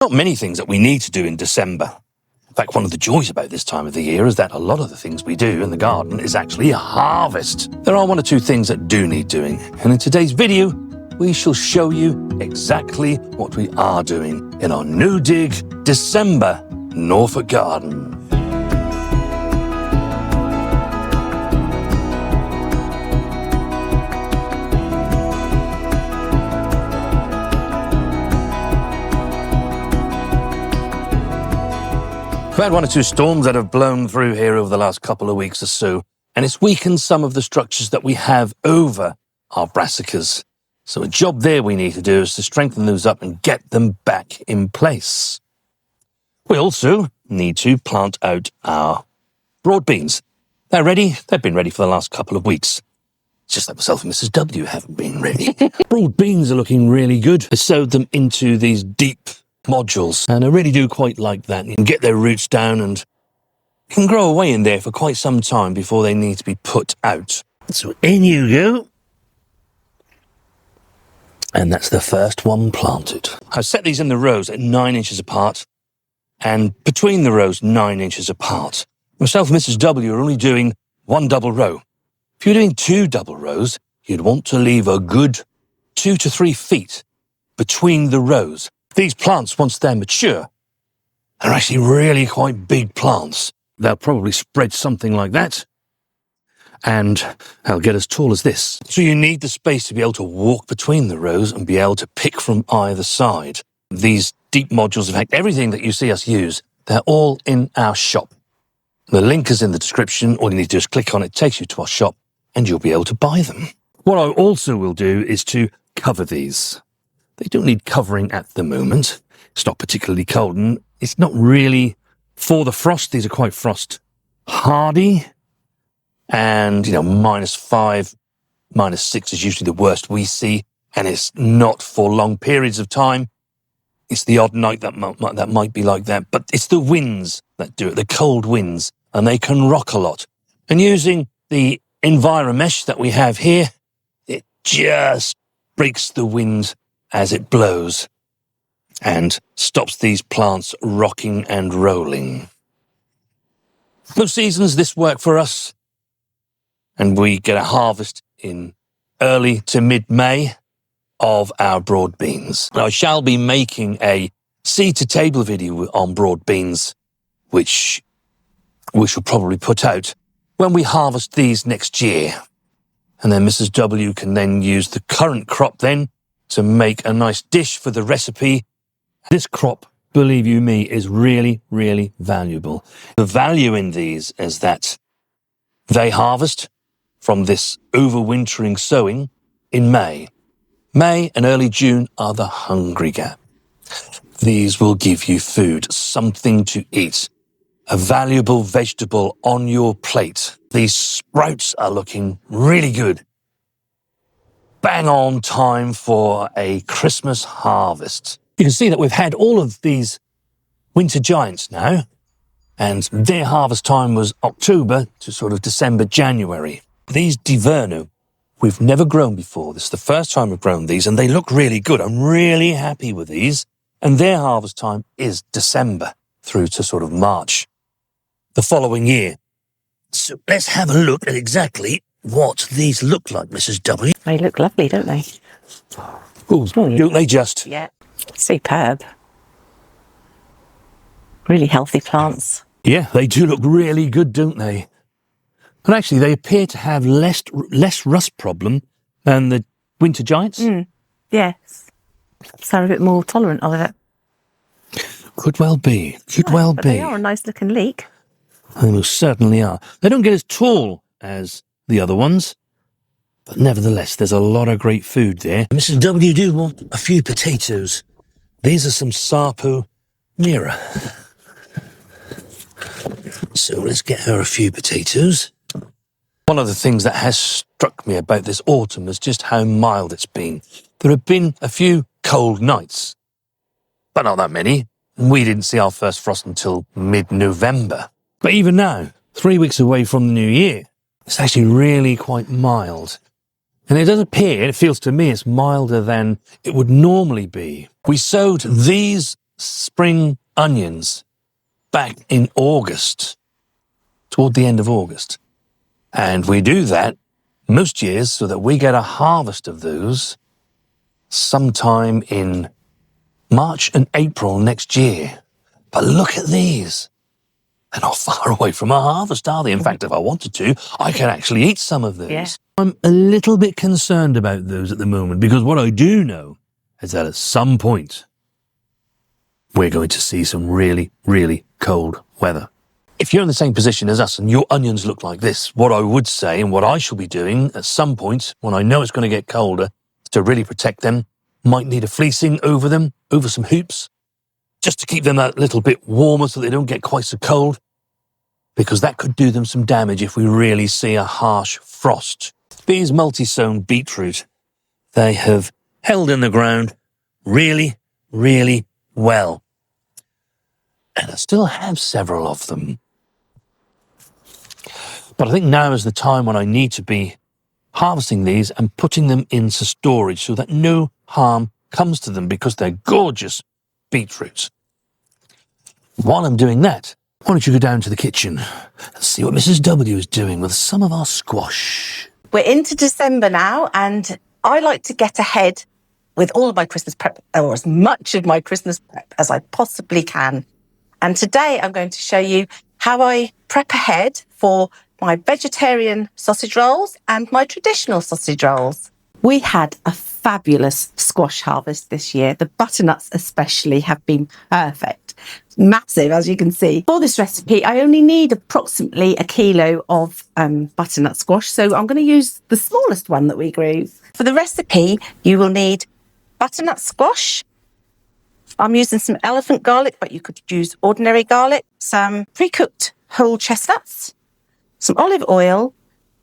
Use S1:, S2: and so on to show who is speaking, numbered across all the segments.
S1: Not many things that we need to do in December. In fact, one of the joys about this time of the year is that a lot of the things we do in the garden is actually harvest. There are one or two things that do need doing, and in today's video, we shall show you exactly what we are doing in our No Dig December Norfolk garden. We've had one or two storms that have blown through here over the last couple of weeks or so, and it's weakened some of the structures that we have over our brassicas. So a job there we need to do is to strengthen those up and get them back in place. We also need to plant out our broad beans. They're ready. They've been ready for the last couple of weeks. It's just that myself and Mrs. W haven't been ready. Broad beans are looking really good. I sowed them into these deep modules, and I really do quite like that. You can get their roots down and can grow away in there for quite some time before they need to be put out. So in you go. And that's the first one planted. I set these in the rows at 9 inches apart, and between the rows 9 inches apart. Myself and Mrs. W are only doing one double row. If you're doing two double rows, you'd want to leave a good 2 to 3 feet between the rows. These plants, once they're mature, are actually really quite big plants. They'll probably spread something like that, and they'll get as tall as this. So you need the space to be able to walk between the rows and be able to pick from either side. These deep modules, in fact, everything that you see us use, they're all in our shop. The link is in the description. All you need to do is click on it, takes you to our shop, and you'll be able to buy them. What I also will do is to cover these. They don't need covering at the moment. It's not particularly cold, and it's not really for the frost. These are quite frost hardy. And, -5, -6 is usually the worst we see, and it's not for long periods of time. It's the odd night that might be like that, but it's the winds that do it, the cold winds, and they can rock a lot. And using the EnviroMesh that we have here, it just breaks the wind as it blows and stops these plants rocking and rolling. Most seasons this work for us, and we get a harvest in early to mid-May of our broad beans. Now, I shall be making a seed-to-table video on broad beans, which we shall probably put out when we harvest these next year. And then Mrs. W can then use the current crop then to make a nice dish for the recipe. This crop, believe you me, is really, really valuable. The value in these is that they harvest from this overwintering sowing in May. May and early June are the hungry gap. These will give you food, something to eat, a valuable vegetable on your plate. These sprouts are looking really good. Bang on time for a Christmas harvest. You can see that we've had all of these winter giants now, and their harvest time was October to sort of December, January. These Diverno, we've never grown before. This is the first time we've grown these, and they look really good. I'm really happy with these. And their harvest time is December through to sort of March the following year. So let's have a look at exactly what these look like, Mrs. W.
S2: They look lovely, don't they?
S1: Ooh, don't they just?
S2: Yeah. Superb. Really healthy plants.
S1: Yeah, they do look really good, don't they? And actually, they appear to have less rust problem than the winter giants.
S2: Yes. So they're a bit more tolerant of it.
S1: Could well be. Could well be.
S2: They are a nice looking leek.
S1: They most certainly are. They don't get as tall as the other ones, but nevertheless, there's a lot of great food there. Mrs. W do want a few potatoes. These are some Sapo Mira. So let's get her a few potatoes. One of the things that has struck me about this autumn is just how mild it's been. There have been a few cold nights, but not that many. We didn't see our first frost until mid-November. But even now, 3 weeks away from the new year, it's actually really quite mild. And it does appear, it feels to me, it's milder than it would normally be. We sowed these spring onions back in August, toward the end of August. And we do that most years so that we get a harvest of those sometime in March and April next year. But look at these. They're not far away from a harvest, are they? In fact, if I wanted to, I could actually eat some of those.
S2: Yeah.
S1: I'm a little bit concerned about those at the moment because what I do know is that at some point, we're going to see some really, really cold weather. If you're in the same position as us and your onions look like this, what I would say and what I shall be doing at some point when I know it's going to get colder to really protect them, might need a fleecing over them, over some hoops, just to keep them a little bit warmer so they don't get quite so cold, because that could do them some damage if we really see a harsh frost. These multi-sown beetroot, they have held in the ground really, really well. And I still have several of them. But I think now is the time when I need to be harvesting these and putting them into storage so that no harm comes to them because they're gorgeous beetroots. While I'm doing that, why don't you go down to the kitchen and see what Mrs. W is doing with some of our squash.
S2: We're into December now, and I like to get ahead with all of my Christmas prep, or as much of my Christmas prep as I possibly can. And today I'm going to show you how I prep ahead for my vegetarian sausage rolls and my traditional sausage rolls. We had a fabulous squash harvest this year. The butternuts especially have been perfect. Massive, as you can see. For this recipe, I only need approximately 1 kilo of butternut squash. So I'm going to use the smallest one that we grew. For the recipe, you will need butternut squash. I'm using some elephant garlic, but you could use ordinary garlic. Some pre-cooked whole chestnuts, some olive oil,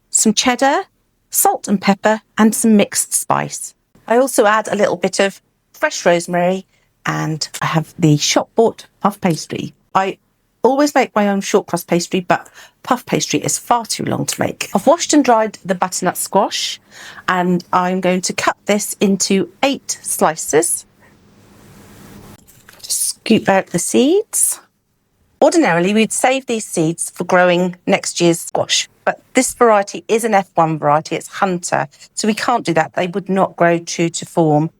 S2: some cheddar, salt and pepper, and some mixed spice. I also add a little bit of fresh rosemary, and I have the shop-bought puff pastry. I always make my own short crust pastry, but puff pastry is far too long to make. I've washed and dried the butternut squash, and I'm going to cut this into 8 slices. Just scoop out the seeds. Ordinarily, we'd save these seeds for growing next year's squash, but this variety is an F1 variety, it's Hunter, so we can't do that. They would not grow true to form.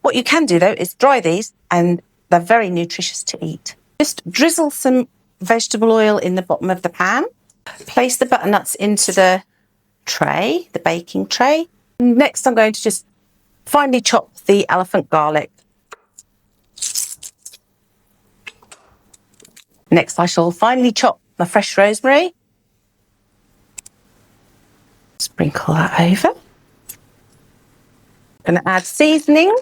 S2: What you can do, though, is dry these, and they're very nutritious to eat. Just drizzle some vegetable oil in the bottom of the pan. Place the butternuts into the tray, the baking tray. Next, I'm going to just finely chop the elephant garlic. Next, I shall finely chop my fresh rosemary. Sprinkle that over. I'm going to add seasoning.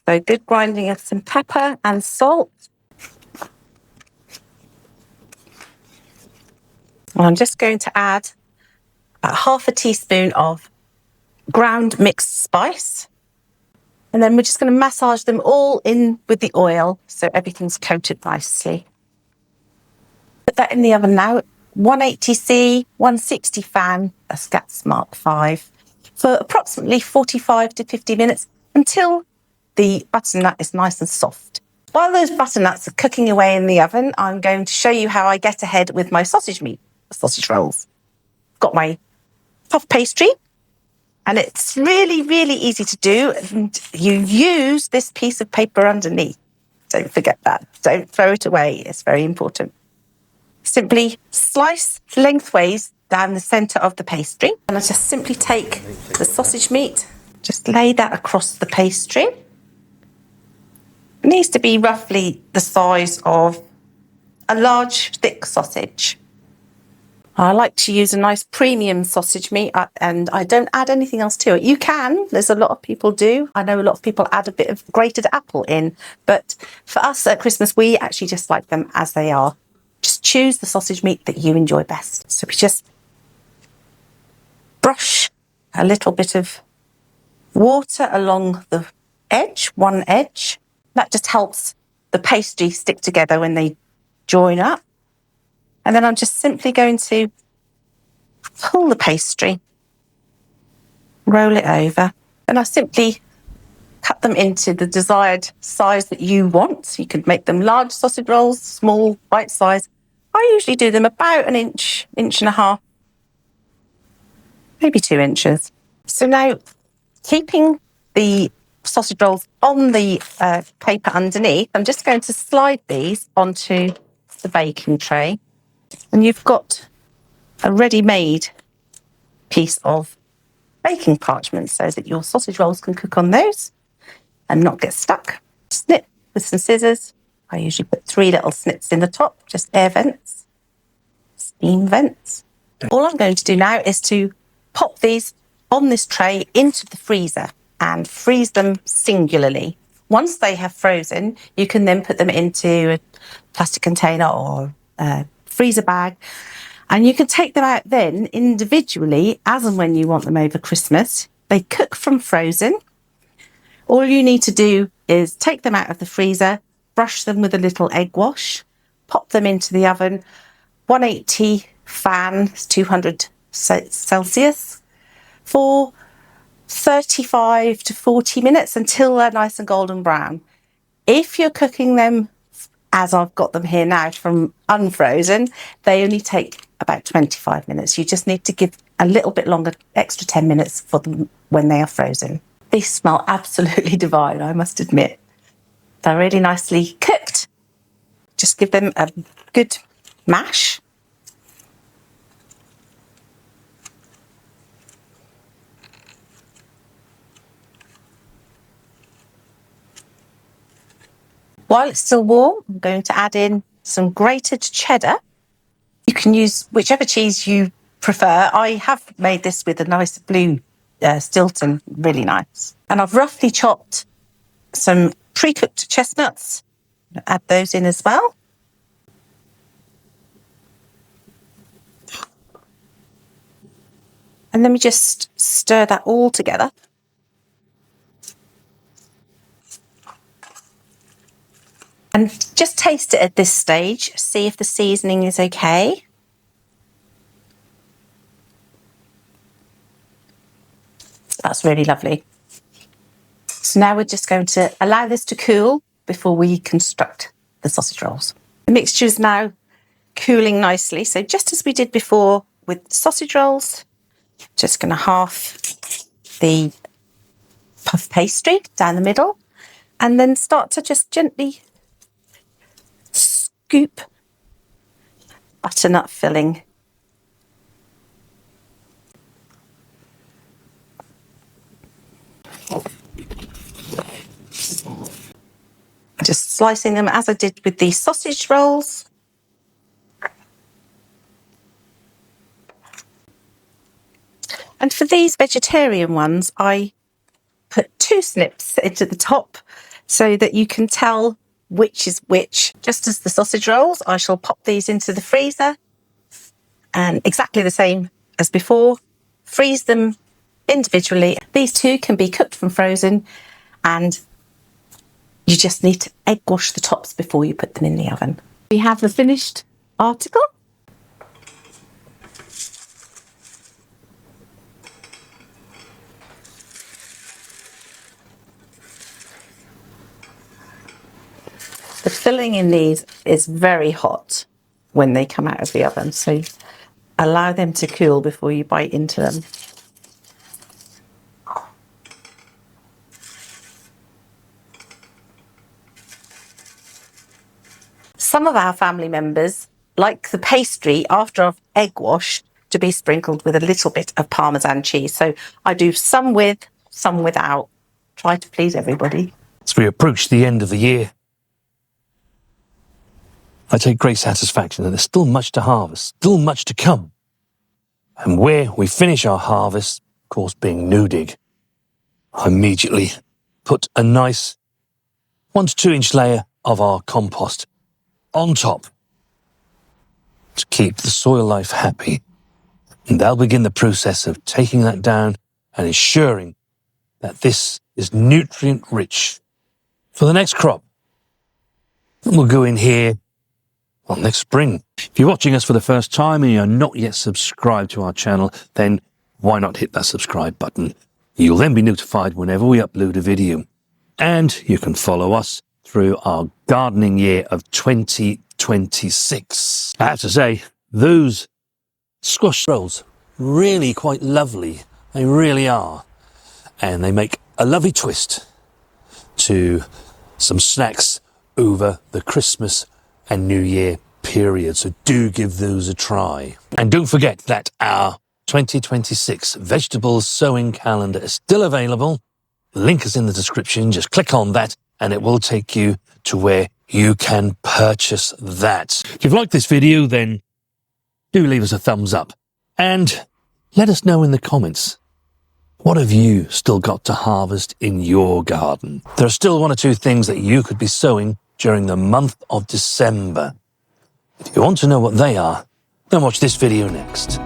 S2: So good grinding of some pepper and salt. And I'm just going to add about 1/2 teaspoon of ground mixed spice. And then we're just going to massage them all in with the oil so everything's coated nicely. Put that in the oven now, 180C, 160 fan, that's gas mark 5, for approximately 45 to 50 minutes until the butternut is nice and soft. While those butternuts are cooking away in the oven, I'm going to show you how I get ahead with my sausage rolls. Got my puff pastry, and it's really, really easy to do. And you use this piece of paper underneath. Don't forget that. Don't throw it away. It's very important. Simply slice lengthways down the centre of the pastry. And I just simply take the sausage meat, just lay that across the pastry. It needs to be roughly the size of a large, thick sausage. I like to use a nice premium sausage meat, and I don't add anything else to it. You can, there's a lot of people do. I know a lot of people add a bit of grated apple in, but for us at Christmas, we actually just like them as they are. Just choose the sausage meat that you enjoy best. So we just brush a little bit of water along the edge, one edge. That just helps the pastry stick together when they join up. And then I'm just simply going to pull the pastry, roll it over, and I simply cut them into the desired size that you want. You could make them large sausage rolls, small, bite size. I usually do them about an inch, inch and a half, maybe 2 inches. So now, keeping the sausage rolls on the paper underneath, I'm just going to slide these onto the baking tray. And you've got a ready-made piece of baking parchment so that your sausage rolls can cook on those and not get stuck. Snip with some scissors. I usually put 3 little snips in the top, just air vents, steam vents. All I'm going to do now is to pop these on this tray into the freezer and freeze them singularly. Once they have frozen, you can then put them into a plastic container or a freezer bag, and you can take them out then individually as and when you want them over Christmas. They cook from frozen. All you need to do is take them out of the freezer, brush them with a little egg wash, pop them into the oven, 180 fan, 200 Celsius, for 35 to 40 minutes until they're nice and golden brown. If you're cooking them, as I've got them here now, from unfrozen, they only take about 25 minutes. You just need to give a little bit longer, extra 10 minutes for them when they are frozen. These smell absolutely divine, I must admit. They're really nicely cooked. Just give them a good mash. While it's still warm, I'm going to add in some grated cheddar. You can use whichever cheese you prefer. I have made this with a nice blue Stilton, really nice. And I've roughly chopped some pre-cooked chestnuts. Add those in as well. And let me just stir that all together. And just taste it at this stage, see if the seasoning is okay. That's really lovely. So now we're just going to allow this to cool before we construct the sausage rolls. The mixture is now cooling nicely. So just as we did before with sausage rolls, just going to half the puff pastry down the middle and then start to just gently scoop butternut filling. Just slicing them as I did with the sausage rolls. And for these vegetarian ones, I put 2 snips into the top so that you can tell which is which. Just as the sausage rolls, I shall pop these into the freezer and exactly the same as before, freeze them individually. These 2 can be cooked from frozen, and you just need to egg wash the tops before you put them in the oven. We have the finished article. The filling in these is very hot when they come out of the oven, so allow them to cool before you bite into them. Some of our family members like the pastry after I've egg washed to be sprinkled with a little bit of Parmesan cheese. So I do some with, some without. Try to please everybody.
S1: As we approach the end of the year, I take great satisfaction that there's still much to harvest, still much to come. And where we finish our harvest, of course being No Dig, I immediately put a nice 1 to 2 inch layer of our compost on top to keep the soil life happy. And they'll begin the process of taking that down and ensuring that this is nutrient rich for the next crop. And we'll go in here next spring. If you're watching us for the first time and you're not yet subscribed to our channel, then why not hit that subscribe button? You'll then be notified whenever we upload a video. And you can follow us through our gardening year of 2026. I have to say, those squash rolls, really quite lovely. They really are. And they make a lovely twist to some snacks over the Christmas and New Year period. So do give those a try. And don't forget that our 2026 vegetable sowing calendar is still available. The link is in the description. Just click on that and it will take you to where you can purchase that. If you've liked this video, then do leave us a thumbs up and let us know in the comments, what have you still got to harvest in your garden? There are still 1 or 2 things that you could be sowing during the month of December. If you want to know what they are, then watch this video next.